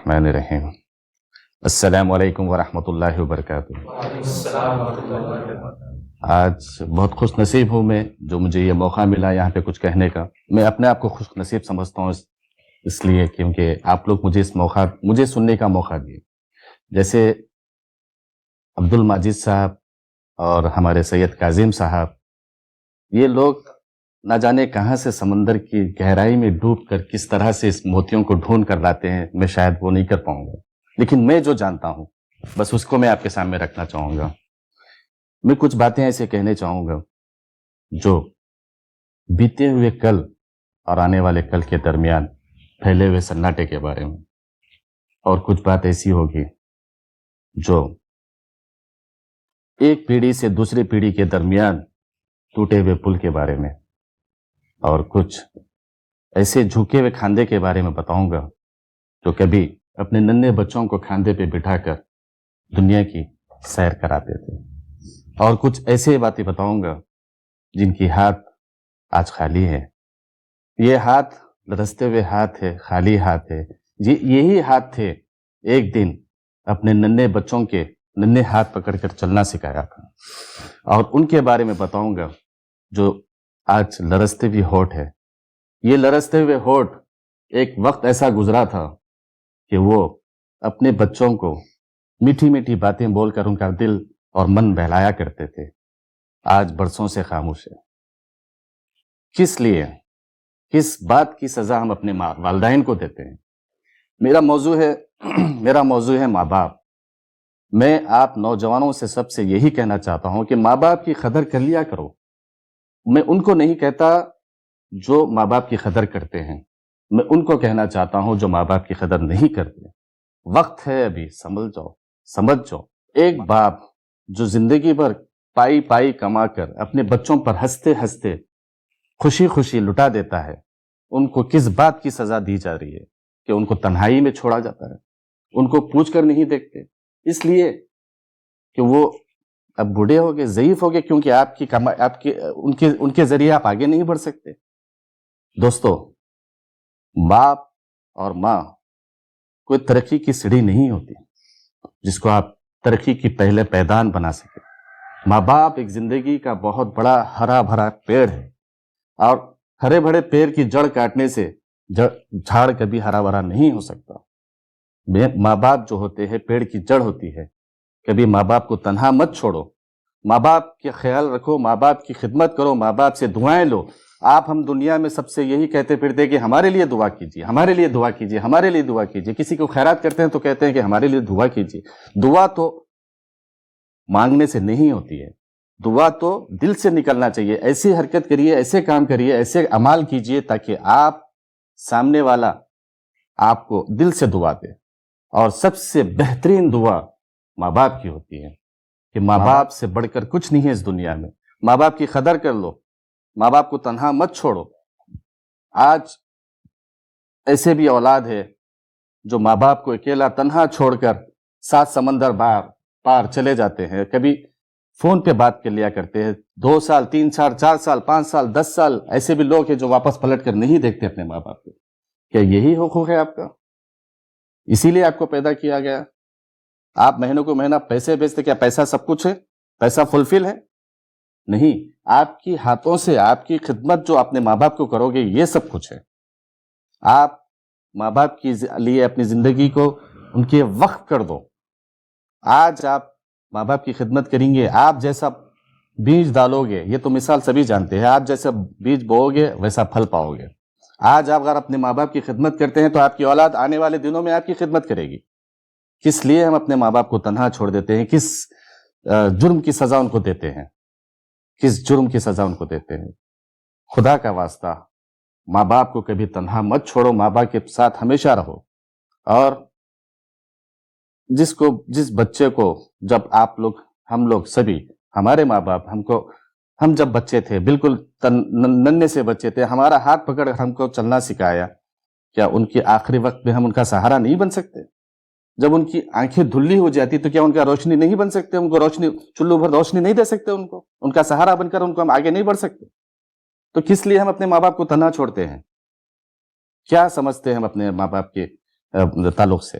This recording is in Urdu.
الرحمن الرحیم السلام علیکم ورحمۃ اللہ وبرکاتہ۔ وعلیکم السلام ورحمۃ اللہ وبرکاتہ۔ آج بہت خوش نصیب ہوں میں جو مجھے یہ موقع ملا یہاں پہ کچھ کہنے کا۔ میں اپنے آپ کو خوش نصیب سمجھتا ہوں اس لیے کیونکہ آپ لوگ مجھے سننے کا موقع دیے۔ جیسے عبد المجید صاحب اور ہمارے سید کاظم صاحب، یہ لوگ نہ جانے کہاں سے سمندر کی گہرائی میں ڈوب کر کس طرح سے اس موتیوں کو ڈھونڈ کر لاتے ہیں، میں شاید وہ نہیں کر پاؤں گا، لیکن میں جو جانتا ہوں بس اس کو میں آپ کے سامنے رکھنا چاہوں گا۔ میں کچھ باتیں ایسے کہنے چاہوں گا جو بیتے ہوئے کل اور آنے والے کل کے درمیان پھیلے ہوئے سناٹے کے بارے میں، اور کچھ بات ایسی ہوگی جو ایک پیڑھی سے دوسری پیڑھی کے درمیان ٹوٹے ہوئے پل کے بارے میں، اور کچھ ایسے جھکے ہوئے کھاندے کے بارے میں بتاؤں گا جو کبھی اپنے ننھے بچوں کو کھاندے پہ بٹھا کر دنیا کی سیر کراتے تھے، اور کچھ ایسے باتیں بتاؤں گا جن کی ہاتھ آج خالی ہے۔ یہ ہاتھ لرزتے ہوئے ہاتھ ہے، خالی ہاتھ ہے۔ یہی ہاتھ تھے ایک دن اپنے ننھے بچوں کے ننھے ہاتھ پکڑ کر چلنا سکھایا تھا، اور ان کے بارے میں بتاؤں گا جو آج لرزتے ہوئے ہونٹ ہے۔ یہ لرزتے ہوئے ہونٹ ایک وقت ایسا گزرا تھا کہ وہ اپنے بچوں کو میٹھی میٹھی باتیں بول کر ان کا دل اور من بہلایا کرتے تھے، آج برسوں سے خاموش ہے۔ کس لیے؟ کس بات کی سزا ہم اپنے والدین کو دیتے ہیں؟ میرا موضوع ہے ماں باپ۔ میں آپ نوجوانوں سے سب سے یہی کہنا چاہتا ہوں کہ ماں باپ کی قدر کر لیا کرو۔ میں ان کو نہیں کہتا جو ماں باپ کی قدر کرتے ہیں، میں ان کو کہنا چاہتا ہوں جو ماں باپ کی قدر نہیں کرتے۔ وقت ہے ابھی، سمجھ جاؤ۔ ایک باپ جو زندگی بھر پائی پائی کما کر اپنے بچوں پر ہنستے ہنستے خوشی خوشی لٹا دیتا ہے، ان کو کس بات کی سزا دی جا رہی ہے کہ ان کو تنہائی میں چھوڑا جاتا ہے، ان کو پوچھ کر نہیں دیکھتے، اس لیے کہ وہ اب بوڑھے ہو گئے، ضعیف ہو گئے، کیونکہ ان کے ذریعے آپ آگے نہیں بڑھ سکتے۔ دوستو، باپ اور ماں کوئی ترقی کی سیڑھی نہیں ہوتی جس کو آپ ترقی کی پہلے پیدان بنا سکے۔ ماں باپ ایک زندگی کا بہت بڑا ہرا بھرا پیڑ ہے، اور ہرے بھرے پیڑ کی جڑ کاٹنے سے جھاڑ کبھی ہرا بھرا نہیں ہو سکتا۔ ماں باپ جو ہوتے ہیں پیڑ کی جڑ ہوتی ہے، کبھی ماں باپ کو تنہا مت چھوڑو، ماں باپ کے خیال رکھو، ماں باپ کی خدمت کرو، ماں باپ سے دعائیں لو۔ ہم دنیا میں سب سے یہی کہتے پھرتے کہ ہمارے لیے دعا کیجیے، ہمارے لیے دعا کیجیے، ہمارے لیے دعا کیجیے۔ کسی کو خیرات کرتے ہیں تو کہتے ہیں کہ ہمارے لیے دعا کیجیے۔ دعا تو مانگنے سے نہیں ہوتی ہے، دعا تو دل سے نکلنا چاہیے۔ ایسی حرکت کریے، ایسے کام کریے، ایسے اعمال کیجیے تاکہ آپ سامنے والا آپ کو دل سے دعا دے۔ اور سب سے بہترین دعا ماں باپ کی ہوتی ہے کہ ماں باپ سے بڑھ کر کچھ نہیں ہے اس دنیا میں۔ ماں باپ کی قدر کر لو، ماں باپ کو تنہا مت چھوڑو۔ آج ایسے بھی اولاد ہے جو ماں باپ کو اکیلا تنہا چھوڑ کر 7 سمندر پار چلے جاتے ہیں۔ کبھی فون پہ بات کر لیا کرتے ہیں، 2 سال 3 سال 4 سال 5 سال 10 سال ایسے بھی لوگ ہیں جو واپس پلٹ کر نہیں دیکھتے اپنے ماں باپ کو۔ کیا یہی حقوق ہے آپ کا؟ اسی لیے آپ کو پیدا کیا گیا؟ آپ مہینوں کو مہینہ پیسے بیچتے، کیا پیسہ سب کچھ ہے؟ پیسہ فلفل ہے؟ نہیں، آپ کی ہاتھوں سے آپ کی خدمت جو اپنے ماں باپ کو کرو گے یہ سب کچھ ہے۔ آپ ماں باپ کے لیے اپنی زندگی کو ان کے وقف کر دو۔ آج آپ ماں باپ کی خدمت کریں گے، آپ جیسا بیج ڈالو گے، یہ تو مثال سبھی جانتے ہیں، آپ جیسا بیج بو گے ویسا پھل پاؤ گے۔ آج آپ اگر اپنے ماں باپ کی خدمت کرتے ہیں تو آپ کی اولاد آنے والے دنوں میں آپ کی خدمت کرے گی۔ کس لیے ہم اپنے ماں باپ کو تنہا چھوڑ دیتے ہیں؟ کس جرم کی سزا ان کو دیتے ہیں؟ خدا کا واسطہ ماں باپ کو کبھی تنہا مت چھوڑو، ماں باپ کے ساتھ ہمیشہ رہو۔ اور جس بچے کو جب ہم لوگ سبھی، ہمارے ماں باپ ہم جب بچے تھے، بالکل ننھے سے بچے تھے، ہمارا ہاتھ پکڑ ہم کو چلنا سکھایا، کیا ان کے آخری وقت میں ہم ان کا سہارا نہیں بن سکتے؟ جب ان کی آنکھیں دھلی ہو جاتی تو کیا ان کا روشنی نہیں بن سکتے؟ ان کو چلو بھر روشنی نہیں دے سکتے؟ ان کا سہارا بن کر ان کو ہم آگے نہیں بڑھ سکتے؟ تو کس لیے ہم اپنے ماں باپ کو تنہا چھوڑتے ہیں؟ کیا سمجھتے ہیں ہم اپنے ماں باپ کے تعلق سے؟